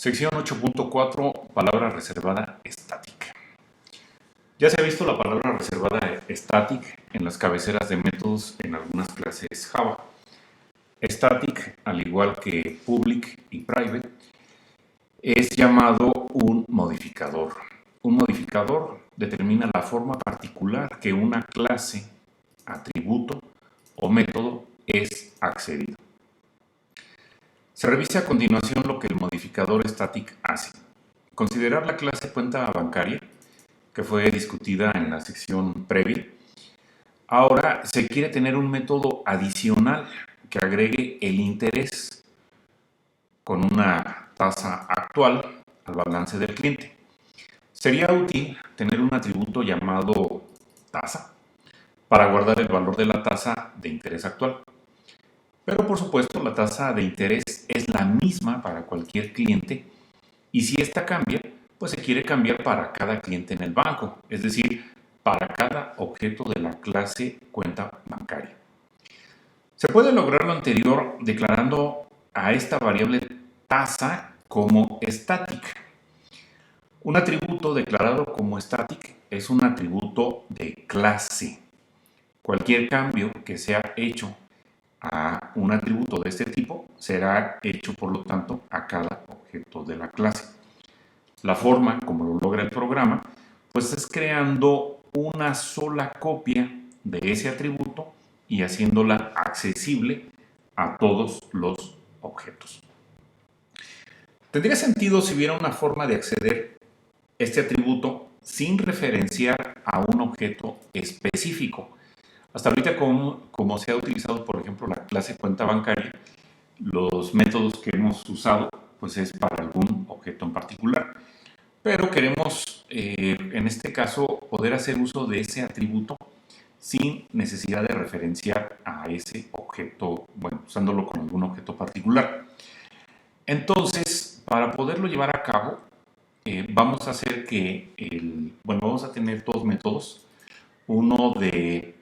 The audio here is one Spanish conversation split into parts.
Sección 8.4, palabra reservada static. Ya se ha visto la palabra reservada static en las cabeceras de métodos en algunas clases Java. Static, al igual que public y private, es llamado un modificador. Un modificador determina la forma particular que una clase, atributo o método es accedido. Se revisa a continuación lo que el modificador static hace. Considerar la clase cuenta bancaria, que fue discutida en la sección previa. Ahora se quiere tener un método adicional que agregue el interés con una tasa actual al balance del cliente. Sería útil tener un atributo llamado tasa para guardar el valor de la tasa de interés actual. Pero por supuesto la tasa de interés es la misma para cualquier cliente y si esta cambia, pues se quiere cambiar para cada cliente en el banco, es decir, para cada objeto de la clase cuenta bancaria. Se puede lograr lo anterior declarando a esta variable tasa como static. Un atributo declarado como static es un atributo de clase. Cualquier cambio que sea hecho a un atributo de este tipo será hecho, por lo tanto, a cada objeto de la clase. La forma como lo logra el programa, pues es creando una sola copia de ese atributo y haciéndola accesible a todos los objetos. Tendría sentido si hubiera una forma de acceder a este atributo sin referenciar a un objeto específico. Hasta ahorita, como se ha utilizado, por ejemplo, la clase cuenta bancaria, los métodos que hemos usado pues es para algún objeto en particular. Pero queremos, en este caso, poder hacer uso de ese atributo sin necesidad de referenciar a ese objeto, bueno, usándolo con algún objeto particular. Entonces, para poderlo llevar a cabo, vamos a hacer que, vamos a tener dos métodos, uno de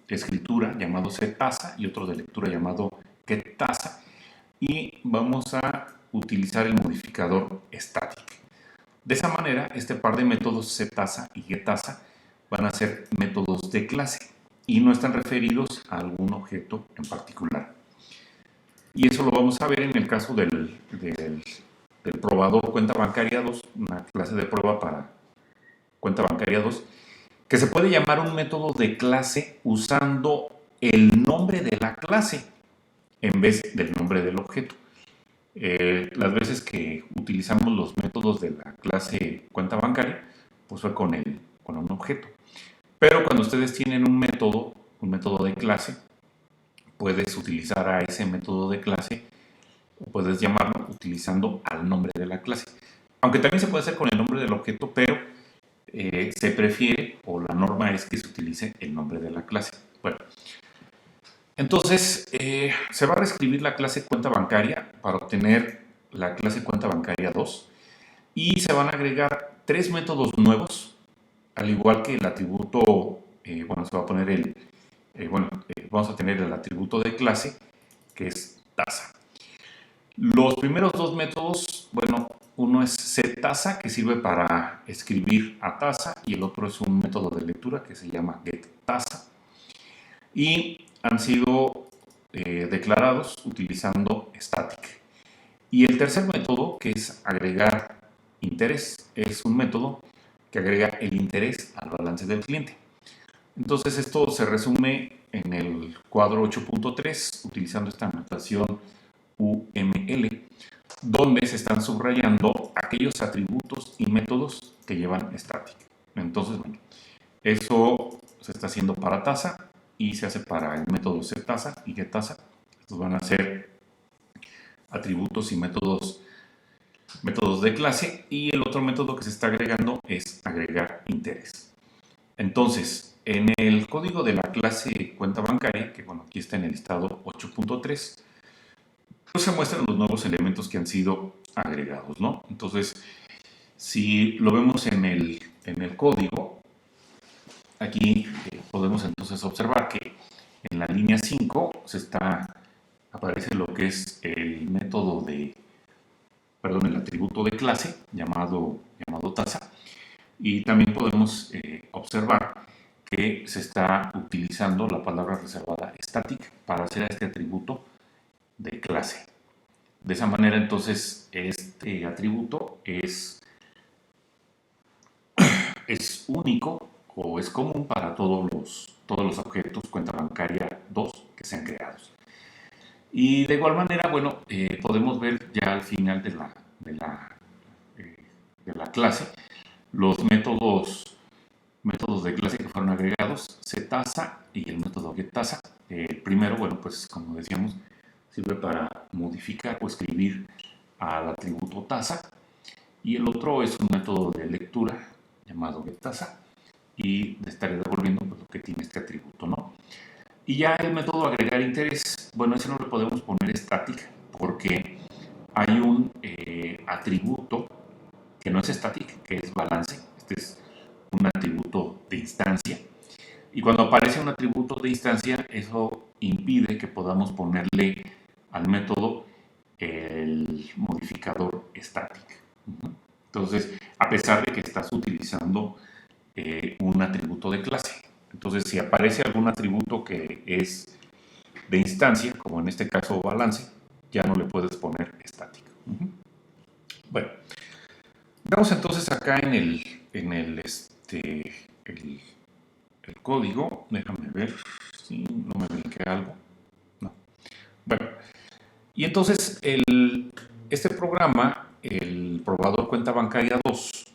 escritura llamado setTasa y otro de lectura llamado getTasa, y vamos a utilizar el modificador static. De esa manera, este par de métodos setTasa y getTasa van a ser métodos de clase y no están referidos a algún objeto en particular. Y eso lo vamos a ver en el caso del probador cuenta bancaria 2, una clase de prueba para cuenta bancaria 2, que se puede llamar un método de clase usando el nombre de la clase en vez del nombre del objeto. Las veces que utilizamos los métodos de la clase cuenta bancaria, pues fue con un objeto. Pero cuando ustedes tienen un método de clase, puedes utilizar a ese método de clase, o puedes llamarlo utilizando al nombre de la clase. Aunque también se puede hacer con el nombre del objeto, pero se prefiere, o la norma es que se utilice el nombre de la clase. Bueno, entonces se va a reescribir la clase cuenta bancaria para obtener la clase cuenta bancaria 2 y se van a agregar tres métodos nuevos, al igual que el atributo, se va a poner vamos a tener el atributo de clase que es tasa. Los primeros dos métodos, uno es setTasa, que sirve para escribir a tasa, y el otro es un método de lectura que se llama getTasa. Y han sido declarados utilizando static. Y el tercer método, que es agregar interés, es un método que agrega el interés al balance del cliente. Entonces esto se resume en el cuadro 8.3 utilizando esta notación UML, donde se están subrayando aquellos atributos y métodos que llevan static. Entonces, eso se está haciendo para tasa y se hace para el método setTasa y getTasa. Estos van a ser atributos y métodos de clase, y el otro método que se está agregando es agregar interés. Entonces, en el código de la clase cuenta bancaria, que aquí está en el listado 8.3, pues se muestran los nuevos elementos que han sido agregados, ¿no? Entonces, si lo vemos en el código, aquí podemos entonces observar que en la línea 5 aparece lo que es el método de perdón, el atributo de clase llamado tasa, y también podemos observar que se está utilizando la palabra reservada static para hacer este atributo de clase. De esa manera, entonces, este atributo es único o es común para todos los objetos cuenta bancaria 2 que sean creados. Y de igual manera, bueno, podemos ver ya al final eh, de la clase los métodos de clase que fueron agregados, setasa y el método getTasa. El primero, bueno, pues como decíamos, sirve para modificar o escribir al atributo tasa, y el otro es un método de lectura llamado getTasa, y le estaré devolviendo pues, lo que tiene este atributo, ¿no? Y ya el método agregar interés, bueno, ese no le podemos poner static porque hay un atributo que no es static, que es balance. Este es un atributo de instancia. Y cuando aparece un atributo de instancia, eso impide que podamos ponerle al método el modificador static. Entonces, a pesar de que estás utilizando un atributo de clase. Entonces, si aparece algún atributo que es de instancia, como en este caso balance, ya no le puedes poner estático. Bueno, veamos entonces acá en el código. Déjame ver si no me brinqué algo. No. Bueno, y entonces este programa, el probador cuenta bancaria 2,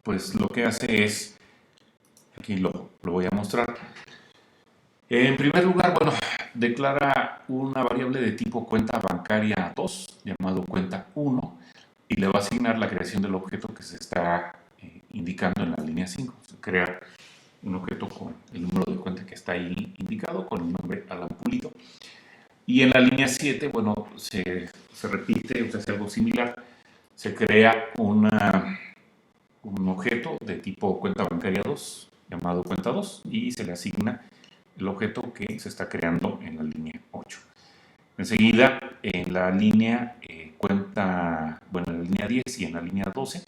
pues lo que hace es, aquí lo voy a mostrar. En primer lugar, bueno, declara una variable de tipo cuenta bancaria 2, llamado cuenta 1, y le va a asignar la creación del objeto que se está indicando en la línea 5. Se crea un objeto con el número de cuenta que está ahí indicado, con el nombre Alan Pulido. Y en la línea 7, bueno, se repite, o sea, hace algo similar. Se crea un objeto de tipo cuenta bancaria 2, llamado cuenta 2, y se le asigna el objeto que se está creando en la línea 8. Enseguida, en la línea en la línea 10 y en la línea 12,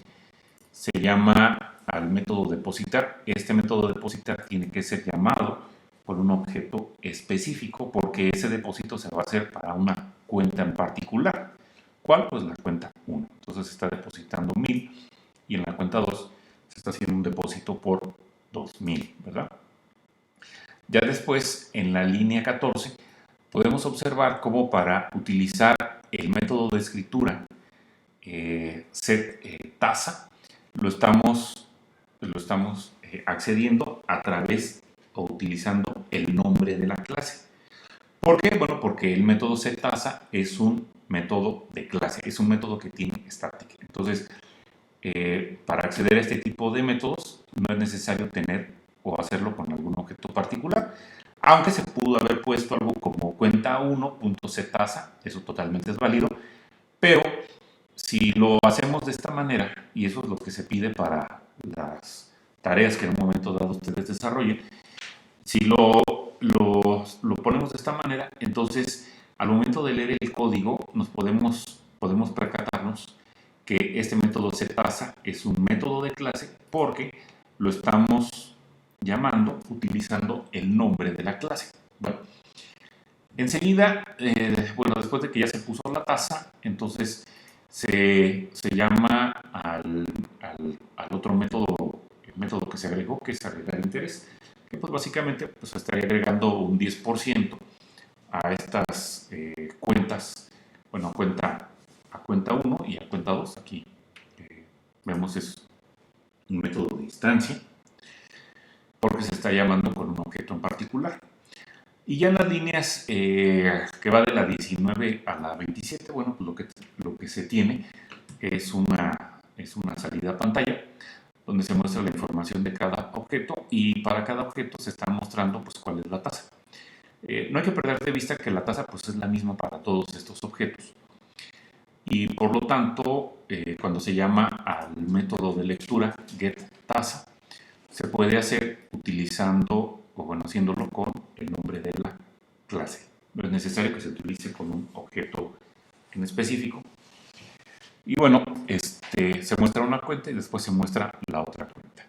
se llama al método depositar. Este método depositar tiene que ser llamado por un objeto específico porque ese depósito se va a hacer para una cuenta en particular. ¿Cuál? Pues la cuenta 1. Entonces se está depositando 1000 y en la cuenta 2 se está haciendo un depósito por 2000, ¿verdad? Ya después, en la línea 14, podemos observar cómo para utilizar el método de escritura setTasa, lo estamos accediendo a través o utilizando el nombre de la clase. ¿Por qué? Bueno, porque el método setTasa es un método de clase, es un método que tiene static. Entonces, para acceder a este tipo de métodos no es necesario tener o hacerlo con algún objeto particular, aunque se pudo haber puesto algo como cuenta 1.setTasa, eso totalmente es válido, pero si lo hacemos de esta manera, y eso es lo que se pide para las tareas que en un momento dado ustedes desarrollen, si lo ponemos de esta manera, entonces al momento de leer el código nos podemos percatarnos que este método setTasa es un método de clase porque lo estamos llamando utilizando el nombre de la clase. Bueno, enseguida, bueno, después de que ya se puso la tasa, entonces se llama al otro método, el método que se agregó, que es agregar interés, que pues básicamente pues estaría agregando un 10% a estas cuentas, bueno, a cuenta 1 y a cuenta 2. Aquí vemos es un método de instancia porque se está llamando con un objeto en particular. Y ya en las líneas que va de la 19 a la 27, bueno, pues lo que se tiene es una salida a pantalla donde se muestra la información de cada objeto y para cada objeto se está mostrando pues cuál es la tasa. No hay que perder de vista que la tasa pues es la misma para todos estos objetos y por lo tanto cuando se llama al método de lectura getTasa se puede hacer utilizando o bueno haciéndolo con el nombre de la clase. No es necesario que se utilice con un objeto en específico. Y bueno, se muestra una cuenta y después se muestra la otra cuenta.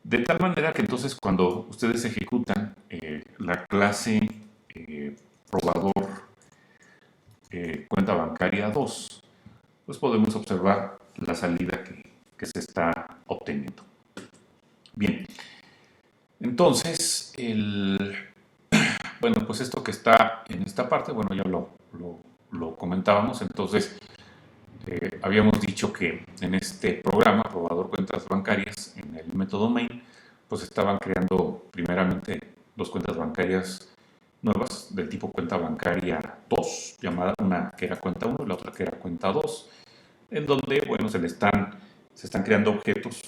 De tal manera que entonces cuando ustedes ejecutan la clase probador cuenta bancaria 2, pues podemos observar la salida que se está obteniendo. Bien, entonces, bueno, pues esto que está en esta parte, bueno, ya lo comentábamos, entonces habíamos dicho que en este programa, probador cuentas bancarias, en el método main, pues estaban creando primeramente dos cuentas bancarias nuevas del tipo cuenta bancaria 2, llamada una que era cuenta 1 y la otra que era cuenta 2, en donde, bueno, se están creando objetos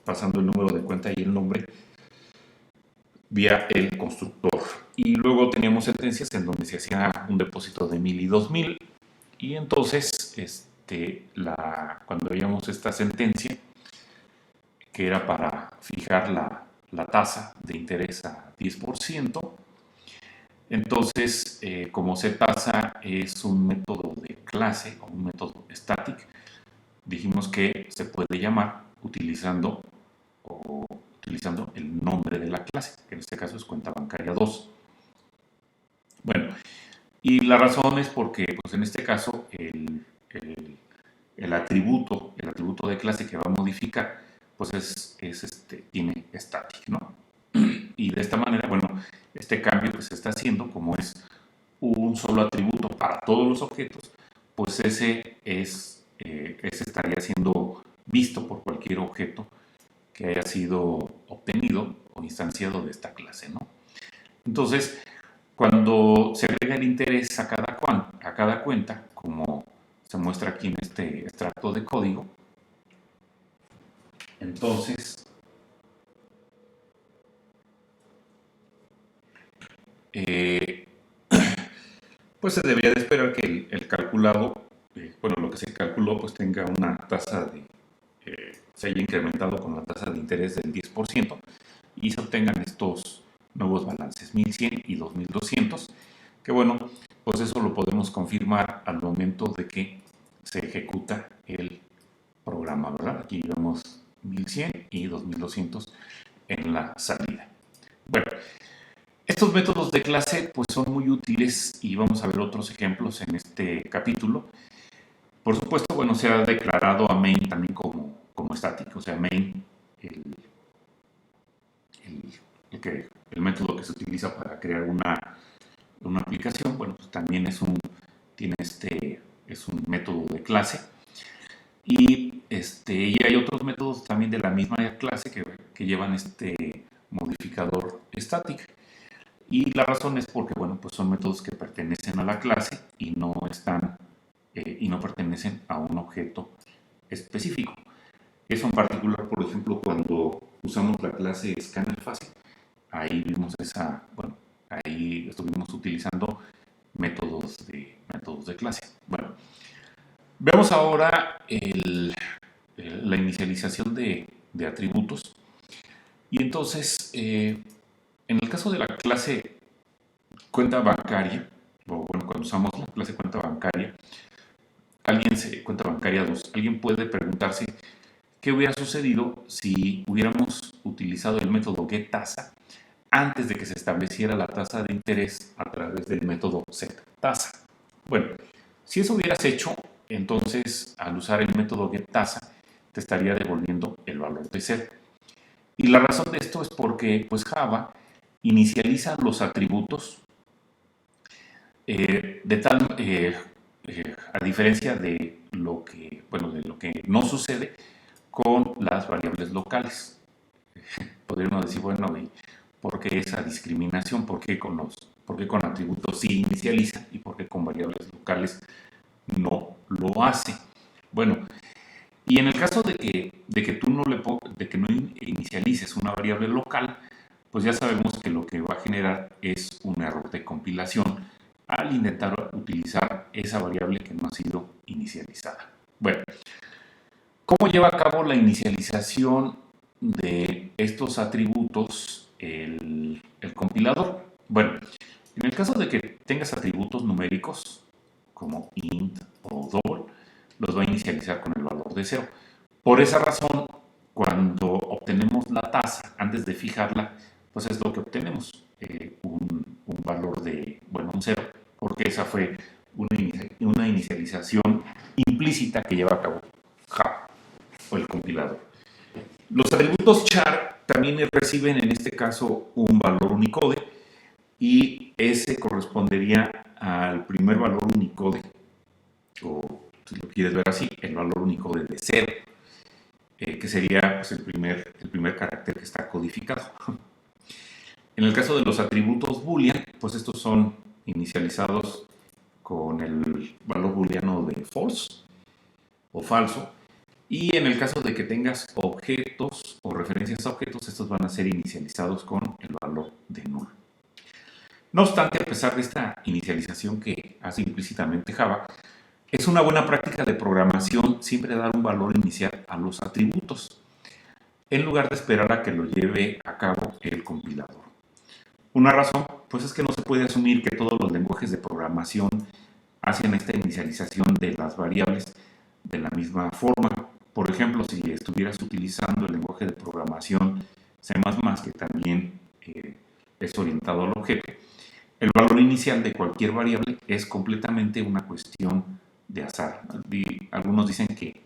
pasando el número de cuenta y el nombre vía el constructor. Y luego teníamos sentencias en donde se hacía un depósito de 1000 y 2000. Y entonces, cuando veíamos esta sentencia, que era para fijar la tasa de interés a 10%, entonces, como C-tasa es un método de clase o un método static, dijimos que se puede llamar utilizando el nombre de la clase, que en este caso es cuenta bancaria 2. Bueno, y la razón es porque, pues en este caso, el atributo de clase que va a modificar, pues tiene static, ¿no? Y de esta manera, bueno, este cambio que se está haciendo, como es un solo atributo para todos los objetos, pues ese estaría siendo visto por cualquier objeto que haya sido obtenido o instanciado de esta clase, ¿no? Entonces, cuando se agrega el interés a cada cuenta, como se muestra aquí en este extracto de código, entonces, eh, pues se debería de esperar que el calculado, bueno, lo que se calculó, pues tenga una tasa se haya incrementado con la tasa de interés del 10% y se obtengan estos nuevos balances, 1100 y 2200, que bueno, pues eso lo podemos confirmar al momento de que se ejecuta el programa, ¿verdad? Aquí vemos 1100 y 2200 en la salida. Bueno, estos métodos de clase pues son muy útiles y vamos a ver otros ejemplos en este capítulo. Por supuesto, bueno, se ha declarado a main también como estático, o sea, main, el, el método que se utiliza para crear una aplicación, bueno, pues también es un método de clase. Y hay otros métodos también de la misma clase que llevan este modificador static. Y la razón es porque, bueno, pues son métodos que pertenecen a la clase y no pertenecen a un objeto específico. Eso en particular, por ejemplo, cuando usamos la clase ScannerFase, ahí vimos bueno, ahí estuvimos utilizando métodos de clase. Bueno, veamos ahora la inicialización de atributos. Y entonces, en el caso de la clase cuenta bancaria, o bueno, cuando usamos la clase cuenta bancaria, cuenta bancaria 2, alguien puede preguntarse qué hubiera sucedido si hubiéramos utilizado el método getTasa antes de que se estableciera la tasa de interés a través del método setTasa. Bueno, si eso hubieras hecho, entonces al usar el método getTasa te estaría devolviendo el valor de 0. Y la razón de esto es porque pues Java inicializa los atributos a diferencia de de lo que no sucede con las variables locales. Podríamos decir, bueno, ¿y por qué esa discriminación? ¿Por qué con atributos sí inicializa y por qué con variables locales no lo hace? Bueno, y en el caso de que no inicialices una variable local, pues ya sabemos que lo que va a generar es un error de compilación al intentar utilizar esa variable que no ha sido inicializada. Bueno, ¿cómo lleva a cabo la inicialización de estos atributos el compilador? Bueno, en el caso de que tengas atributos numéricos como int o double, los va a inicializar con el valor de 0. Por esa razón, cuando obtenemos la tasa, antes de fijarla, pues es lo que obtenemos, un valor de, bueno, un 0, porque esa fue una inicialización implícita que lleva a cabo Java o el compilador. Los atributos char también reciben en este caso un valor Unicode y ese correspondería al primer valor Unicode, o si lo quieres ver así, el valor Unicode de 0, que sería pues, el primer carácter que está codificado. En el caso de los atributos boolean, pues estos son inicializados con el valor booleano de false o falso. Y en el caso de que tengas objetos o referencias a objetos, estos van a ser inicializados con el valor de null. No obstante, a pesar de esta inicialización que hace implícitamente Java, es una buena práctica de programación siempre dar un valor inicial a los atributos, en lugar de esperar a que lo lleve a cabo el compilador. Una razón, pues es que no se puede asumir que todos los lenguajes de programación hacen esta inicialización de las variables de la misma forma. Por ejemplo, si estuvieras utilizando el lenguaje de programación C++, que también es orientado al objeto, el valor inicial de cualquier variable es completamente una cuestión de azar. Algunos dicen que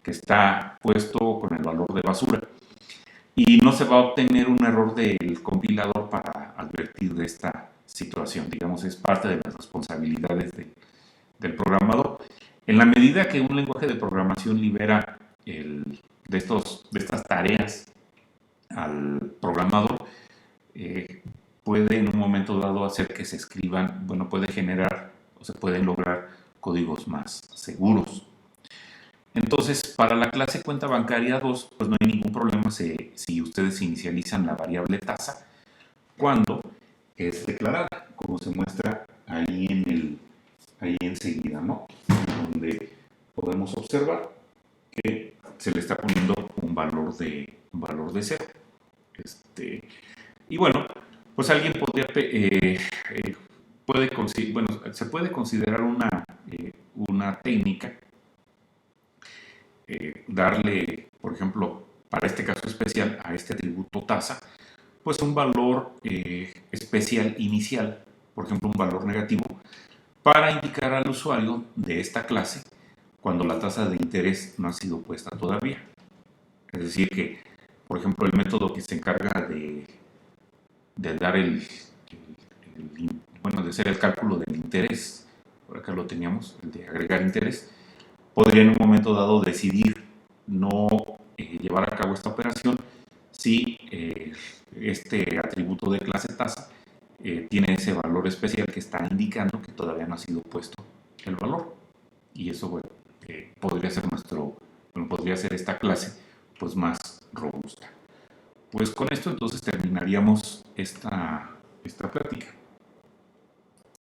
está puesto con el valor de basura y no se va a obtener un error del compilador para advertir de esta situación. Digamos, es parte de las responsabilidades del programador. En la medida que un lenguaje de programación libera de estas tareas al programador, puede en un momento dado hacer que se escriban, bueno, puede generar o se pueden lograr códigos más seguros. Entonces, para la clase cuenta bancaria 2, pues no hay ningún problema si ustedes inicializan la variable tasa cuando es declarada, como se muestra ahí enseguida, ¿no? Donde podemos observar que se le está poniendo un valor de 0. Y bueno, pues alguien podría, se puede considerar una técnica, darle, por ejemplo, para este caso especial, a este atributo tasa, pues un valor especial inicial, por ejemplo, un valor negativo, para indicar al usuario de esta clase cuando la tasa de interés no ha sido puesta todavía. Es decir, que, por ejemplo, el método que se encarga de dar de hacer el cálculo del interés, por acá lo teníamos, el de agregar interés, podría en un momento dado decidir no llevar a cabo esta operación si este atributo de clase tasa tiene ese valor especial que está indicando que todavía no ha sido puesto el valor. Y eso, bueno, podría ser esta clase pues más robusta. Pues con esto entonces terminaríamos esta plática.